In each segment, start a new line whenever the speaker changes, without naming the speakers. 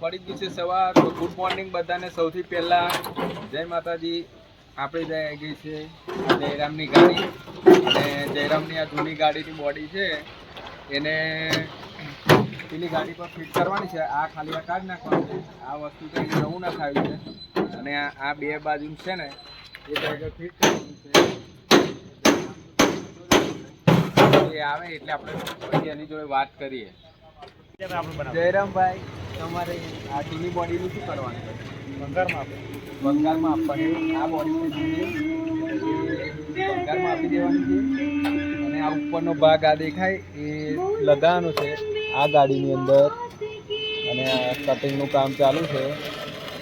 પડી ગયું છે સવાર. તો ગુડ મોર્નિંગ બધાને. સૌથી પહેલાં જય માતાજી. આપણે જઈ ગઈ છે જયરામની ગાડી, અને જયરામની આ જૂની ગાડીની બોડી છે એને પેલી ગાડી પર ફિટ કરવાની છે. આ ખાલી આ કાઢ નાખવાનું છે. આ વસ્તુ તો નવું નાખાયું છે, અને આ બે બાજુ છે ને એ જગ્યાએ ફિટ કરવાનું છે. એ આવે એટલે આપણે એની જોડે વાત કરીએ. જયરામભાઈ, તમારે આ જૂની બોડીનું શું કરવાનું છે? બંગાળમાં આપવાની. આ બોડી બંગાળમાં આપી દેવાની છે, અને આ ઉપરનો ભાગ આ દેખાય એ લગાવવાનો છે આ ગાડીની અંદર, અને આ કટિંગનું કામ ચાલુ છે,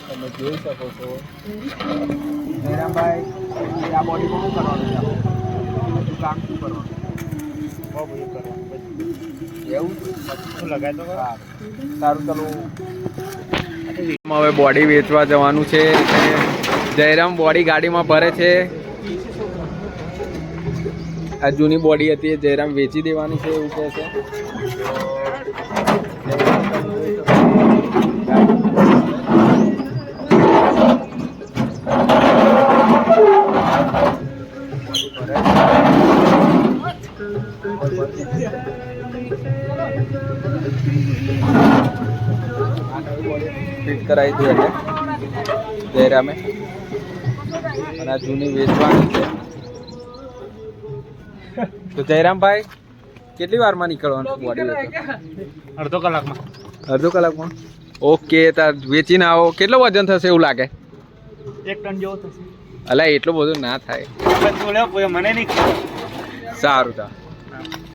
તમે જોઈ શકો છો. જયરામભાઈ, આ બોડીમાં શું કરવાનું છે? બધું કામ શું કરવાનું? એવું શું લગાય તો સારું. ચાલો, હવે બોડી વેચવા જવાનું છે. જયરામ બોડી ગાડીમાં ભરે છે. આ જૂની બોડી હતી એ જયરામ વેચી દેવાની છે એવું કહે છે. ફિટ કરાવી દીધું એટલે જયરામે, અને આ જૂની વેચવાની છે. તો જયરામભાઈ, કેટલી વારમાં નીકળવાનું બોડી વેચવા?
અડધો કલાકમાં.
અડધો કલાકમાં? ઓકે. તાર વેચીને આવો. કેટલો વજન થશે એવું લાગે?
1 ટન જેવો થશે.
અલા એટલું બધું ના થાય.
મને નહીં.
સારું.